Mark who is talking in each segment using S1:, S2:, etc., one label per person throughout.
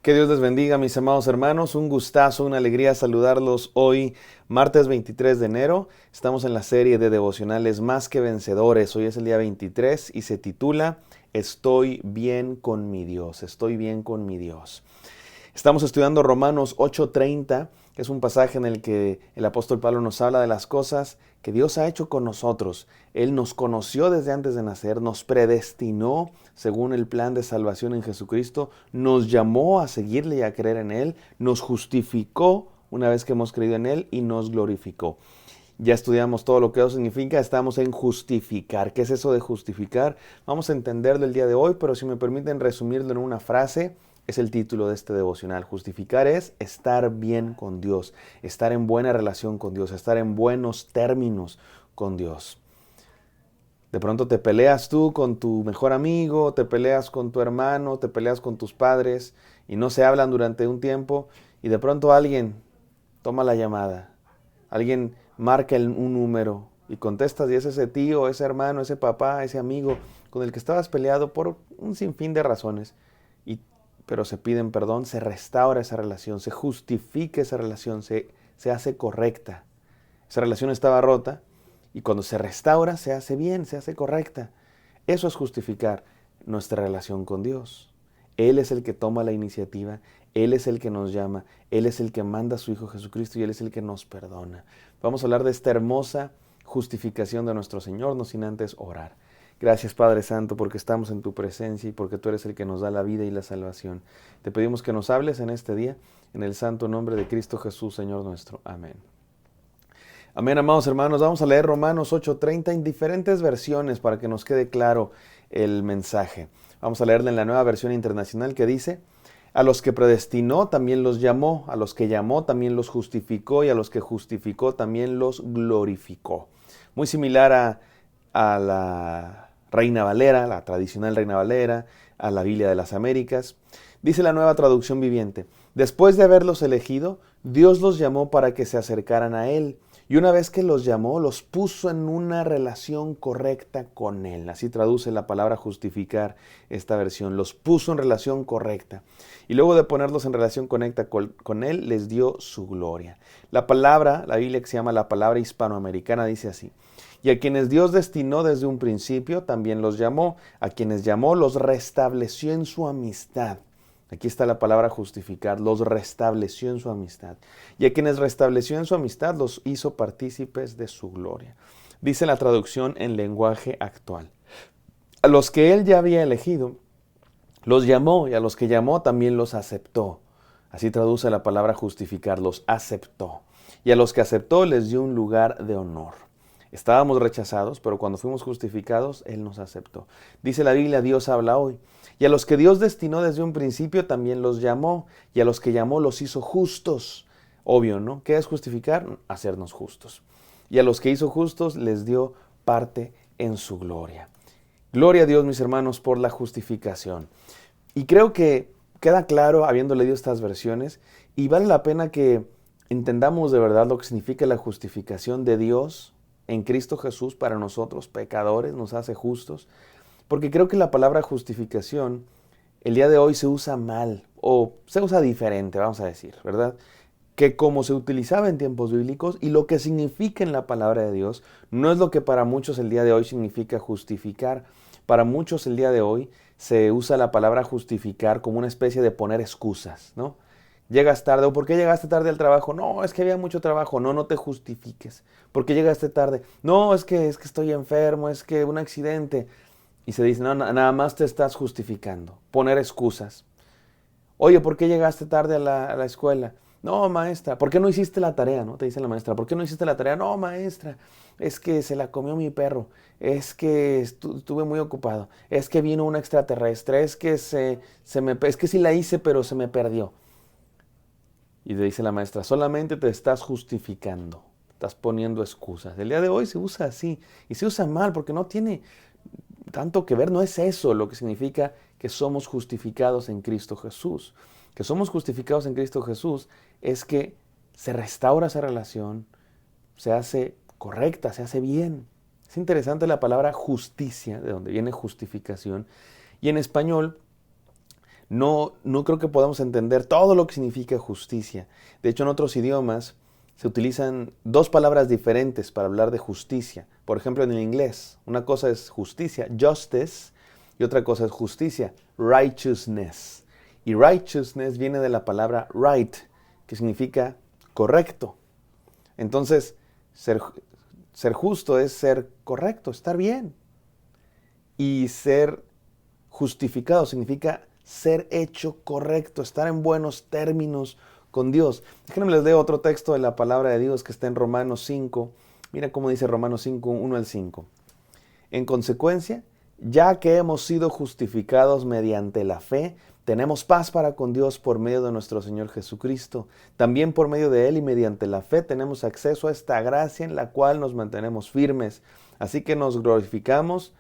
S1: Que Dios les bendiga, mis amados hermanos. Un gustazo, una alegría saludarlos hoy, martes 23 de enero. Estamos en la serie de devocionales Más que Vencedores. Hoy es el día 23 y se titula Estoy bien con mi Dios. Estoy bien con mi Dios. Estamos estudiando Romanos 8:30, que es un pasaje en el que el apóstol Pablo nos habla de las cosas que Dios ha hecho con nosotros. Él nos conoció desde antes de nacer, nos predestinó según el plan de salvación en Jesucristo, nos llamó a seguirle y a creer en Él, nos justificó una vez que hemos creído en Él y nos glorificó. Ya estudiamos todo lo que eso significa, estamos en justificar. ¿Qué es eso de justificar? Vamos a entenderlo el día de hoy, pero si me permiten resumirlo en una frase, es el título de este devocional. Justificar es estar bien con Dios, estar en buena relación con Dios, estar en buenos términos con Dios. De pronto te peleas tú con tu mejor amigo, te peleas con tu hermano, te peleas con tus padres y no se hablan durante un tiempo y de pronto alguien toma la llamada, alguien marca un número y contestas y es ese tío, ese hermano, ese papá, ese amigo con el que estabas peleado por un sinfín de razones. Y, pero se piden perdón, se restaura esa relación, se justifica esa relación, se hace correcta. Esa relación estaba rota y cuando se restaura se hace bien, se hace correcta. Eso es justificar nuestra relación con Dios. Él es el que toma la iniciativa, Él es el que nos llama, Él es el que manda a su Hijo Jesucristo y Él es el que nos perdona. Vamos a hablar de esta hermosa justificación de nuestro Señor, no sin antes orar. Gracias Padre Santo porque estamos en tu presencia y porque tú eres el que nos da la vida y la salvación. Te pedimos que nos hables en este día, en el santo nombre de Cristo Jesús, Señor nuestro. Amén. Amén, amados hermanos. Vamos a leer Romanos 8:30 en diferentes versiones para que nos quede claro el mensaje. Vamos a leerla en la Nueva Versión Internacional que dice: a los que predestinó también los llamó, a los que llamó también los justificó y a los que justificó también los glorificó. Muy similar a la Reina Valera, la tradicional Reina Valera, a la Biblia de las Américas. Dice la Nueva Traducción Viviente: después de haberlos elegido, Dios los llamó para que se acercaran a Él. Y una vez que los llamó, los puso en una relación correcta con Él. Así traduce la palabra justificar esta versión. Los puso en relación correcta. Y luego de ponerlos en relación correcta con Él, les dio su gloria. La palabra, la Biblia que se llama la palabra hispanoamericana, dice así: y a quienes Dios destinó desde un principio, también los llamó. A quienes llamó, los restableció en su amistad. Aquí está la palabra justificar, los restableció en su amistad. Y a quienes restableció en su amistad, los hizo partícipes de su gloria. Dice la traducción en lenguaje actual: a los que Él ya había elegido, los llamó, y a los que llamó también los aceptó. Así traduce la palabra justificar, los aceptó. Y a los que aceptó les dio un lugar de honor. Estábamos rechazados, pero cuando fuimos justificados, Él nos aceptó. Dice la Biblia: Dios habla hoy. Y a los que Dios destinó desde un principio también los llamó, y a los que llamó los hizo justos. Obvio, ¿no? ¿Qué es justificar? Hacernos justos. Y a los que hizo justos les dio parte en su gloria. Gloria a Dios, mis hermanos, por la justificación. Y creo que queda claro habiendo leído estas versiones, y vale la pena que entendamos de verdad lo que significa la justificación de Dios en Cristo Jesús para nosotros, pecadores, nos hace justos. Porque creo que la palabra justificación el día de hoy se usa mal o se usa diferente, vamos a decir, ¿verdad? Que como se utilizaba en tiempos bíblicos y lo que significa en la palabra de Dios no es lo que para muchos el día de hoy significa justificar. Para muchos el día de hoy se usa la palabra justificar como una especie de poner excusas, ¿no? Llegas tarde, o ¿por qué llegaste tarde al trabajo? No, es que había mucho trabajo. No, no te justifiques. ¿Por qué llegaste tarde? No, es que estoy enfermo, es que un accidente. Y se dice: no, nada más te estás justificando, poner excusas. Oye, ¿por qué llegaste tarde a la escuela? No, maestra, ¿por qué no hiciste la tarea? ¿No? Te dice la maestra: ¿por qué no hiciste la tarea? No, maestra, es que se la comió mi perro, es que estuve muy ocupado, es que vino un extraterrestre, es que es que sí la hice, pero se me perdió. Y te dice la maestra: solamente te estás justificando, estás poniendo excusas. El día de hoy se usa así, y se usa mal porque no tiene tanto que ver, no es eso lo que significa que somos justificados en Cristo Jesús. Que somos justificados en Cristo Jesús es que se restaura esa relación, se hace correcta, se hace bien. Es interesante la palabra justicia, de donde viene justificación. Y en español, No creo que podamos entender todo lo que significa justicia. De hecho, en otros idiomas se utilizan dos palabras diferentes para hablar de justicia. Por ejemplo, en el inglés, una cosa es justicia, justice, y otra cosa es justicia, righteousness. Y righteousness viene de la palabra right, que significa correcto. Entonces, ser justo es ser correcto, estar bien. Y ser justificado significa ser hecho correcto, estar en buenos términos con Dios. Déjenme les leo otro texto de la palabra de Dios que está en Romanos 5. Mira cómo dice Romanos 5, 1 al 5. En consecuencia, ya que hemos sido justificados mediante la fe, tenemos paz para con Dios por medio de nuestro Señor Jesucristo. También por medio de Él y mediante la fe tenemos acceso a esta gracia en la cual nos mantenemos firmes. Así que nos regocijamos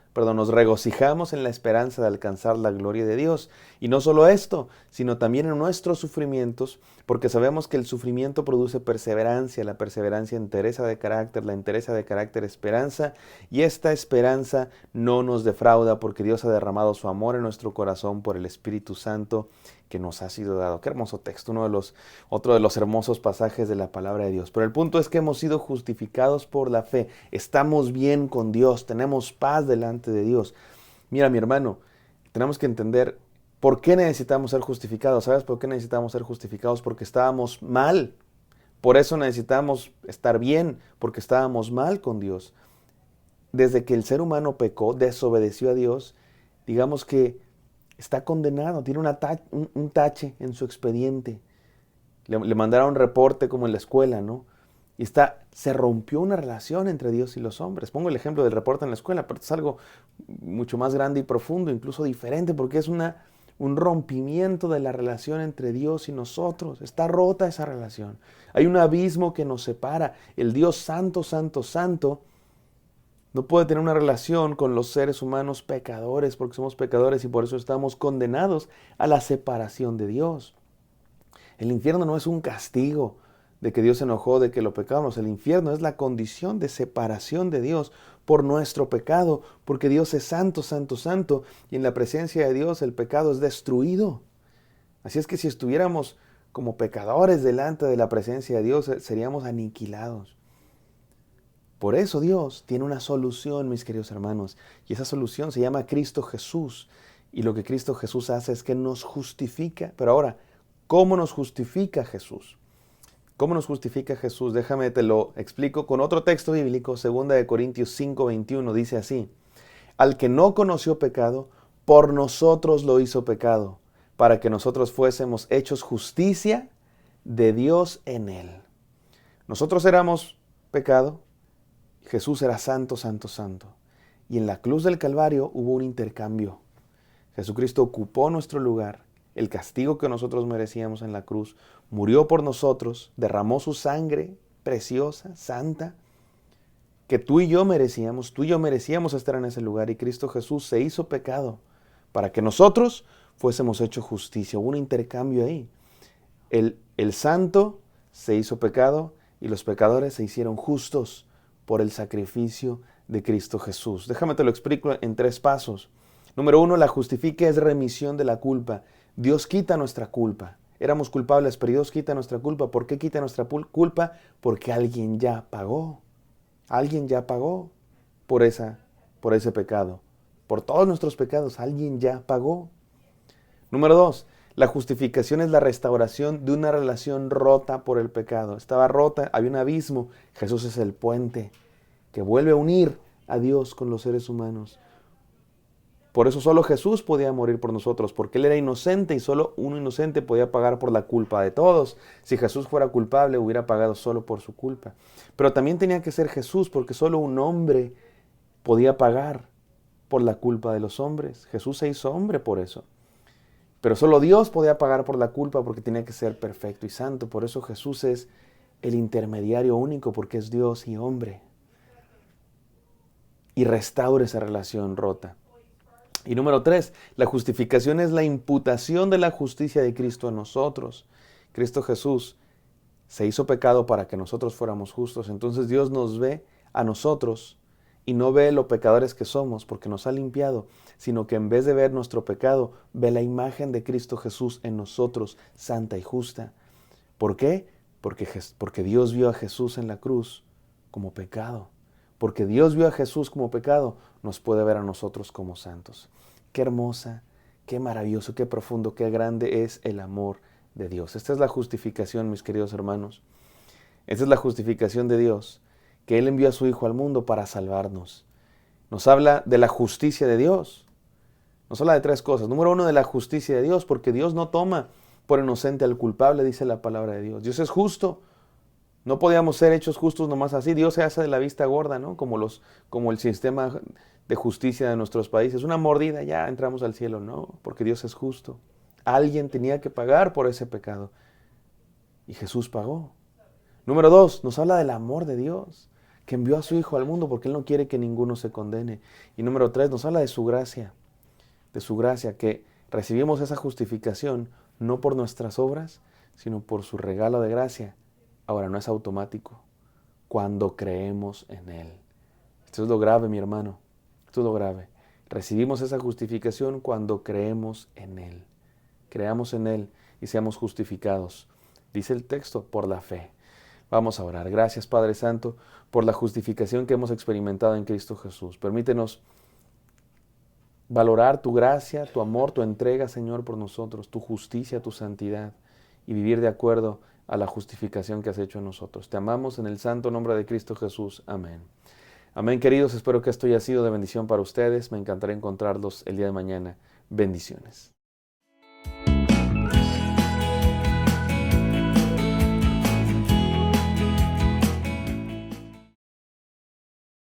S1: en la esperanza de alcanzar la gloria de Dios. Y no solo esto, sino también en nuestros sufrimientos, porque sabemos que el sufrimiento produce perseverancia, la perseverancia entereza de carácter, la entereza de carácter esperanza, y esta esperanza no nos defrauda, porque Dios ha derramado su amor en nuestro corazón por el Espíritu Santo que nos ha sido dado. Qué hermoso texto, otro de los hermosos pasajes de la palabra de Dios. Pero el punto es que hemos sido justificados por la fe, estamos bien con Dios, tenemos paz delante de Dios. Mira, mi hermano, tenemos que entender por qué necesitamos ser justificados. ¿Sabes por qué necesitamos ser justificados? Porque estábamos mal. Por eso necesitamos estar bien, porque estábamos mal con Dios. Desde que el ser humano pecó, desobedeció a Dios, digamos que está condenado, tiene un tache en su expediente. Le mandaron un reporte como en la escuela, ¿no? Y se rompió una relación entre Dios y los hombres. Pongo el ejemplo del reporte en la escuela, pero es algo mucho más grande y profundo, incluso diferente, porque es un rompimiento de la relación entre Dios y nosotros. Está rota esa relación. Hay un abismo que nos separa. El Dios santo, santo, santo no puede tener una relación con los seres humanos pecadores, porque somos pecadores y por eso estamos condenados a la separación de Dios. El infierno no es un castigo de que Dios se enojó de que lo pecamos. El infierno es la condición de separación de Dios por nuestro pecado, porque Dios es santo, santo, santo, y en la presencia de Dios el pecado es destruido. Así es que si estuviéramos como pecadores delante de la presencia de Dios, seríamos aniquilados. Por eso Dios tiene una solución, mis queridos hermanos, y esa solución se llama Cristo Jesús. Y lo que Cristo Jesús hace es que nos justifica. Pero ahora, ¿cómo nos justifica Jesús? ¿Cómo nos justifica Jesús? Déjame te lo explico con otro texto bíblico, 2 Corintios 5:21, dice así: al que no conoció pecado, por nosotros lo hizo pecado, para que nosotros fuésemos hechos justicia de Dios en él. Nosotros éramos pecado, Jesús era santo, santo, santo. Y en la cruz del Calvario hubo un intercambio. Jesucristo ocupó nuestro lugar, el castigo que nosotros merecíamos en la cruz, murió por nosotros, derramó su sangre preciosa, santa, que tú y yo merecíamos estar en ese lugar, y Cristo Jesús se hizo pecado para que nosotros fuésemos hechos justicia. Hubo un intercambio ahí. El santo se hizo pecado y los pecadores se hicieron justos por el sacrificio de Cristo Jesús. Déjame te lo explico en 3 pasos. Número 1, la justifica es remisión de la culpa. Dios quita nuestra culpa. Éramos culpables, pero Dios quita nuestra culpa. ¿Por qué quita nuestra culpa? Porque alguien ya pagó. Alguien ya pagó por ese pecado. Por todos nuestros pecados, alguien ya pagó. Número 2, la justificación es la restauración de una relación rota por el pecado. Estaba rota, había un abismo. Jesús es el puente que vuelve a unir a Dios con los seres humanos. Por eso solo Jesús podía morir por nosotros, porque Él era inocente y solo un inocente podía pagar por la culpa de todos. Si Jesús fuera culpable, hubiera pagado solo por su culpa. Pero también tenía que ser Jesús, porque solo un hombre podía pagar por la culpa de los hombres. Jesús se hizo hombre por eso. Pero solo Dios podía pagar por la culpa, porque tenía que ser perfecto y santo. Por eso Jesús es el intermediario único, porque es Dios y hombre. Y restaura esa relación rota. Y número 3, la justificación es la imputación de la justicia de Cristo a nosotros. Cristo Jesús se hizo pecado para que nosotros fuéramos justos. Entonces Dios nos ve a nosotros y no ve lo pecadores que somos porque nos ha limpiado, sino que en vez de ver nuestro pecado, ve la imagen de Cristo Jesús en nosotros, santa y justa. ¿Por qué? Porque Dios vio a Jesús en la cruz como pecado. Porque Dios vio a Jesús como pecado, nos puede ver a nosotros como santos. Qué hermosa, qué maravilloso, qué profundo, qué grande es el amor de Dios. Esta es la justificación, mis queridos hermanos. Esta es la justificación de Dios, que Él envió a su Hijo al mundo para salvarnos. Nos habla de la justicia de Dios. Nos habla de tres cosas. Número uno, de la justicia de Dios, porque Dios no toma por inocente al culpable, dice la palabra de Dios. Dios es justo. No podíamos ser hechos justos nomás así. Dios se hace de la vista gorda, ¿no? Como el sistema de justicia de nuestros países. Una mordida, ya entramos al cielo. No, porque Dios es justo. Alguien tenía que pagar por ese pecado. Y Jesús pagó. Número dos, nos habla del amor de Dios, que envió a su Hijo al mundo porque Él no quiere que ninguno se condene. Y número tres, nos habla de su gracia, que recibimos esa justificación no por nuestras obras, sino por su regalo de gracia. Ahora, no es automático, cuando creemos en Él. Esto es lo grave, mi hermano, esto es lo grave. Recibimos esa justificación cuando creemos en Él. Creamos en Él y seamos justificados. Dice el texto, por la fe. Vamos a orar. Gracias, Padre Santo, por la justificación que hemos experimentado en Cristo Jesús. Permítenos valorar tu gracia, tu amor, tu entrega, Señor, por nosotros, tu justicia, tu santidad, y vivir de acuerdo a la justificación que has hecho en nosotros. Te amamos en el santo nombre de Cristo Jesús. Amén. Amén, queridos. Espero que esto haya sido de bendición para ustedes. Me encantará encontrarlos el día de mañana. Bendiciones.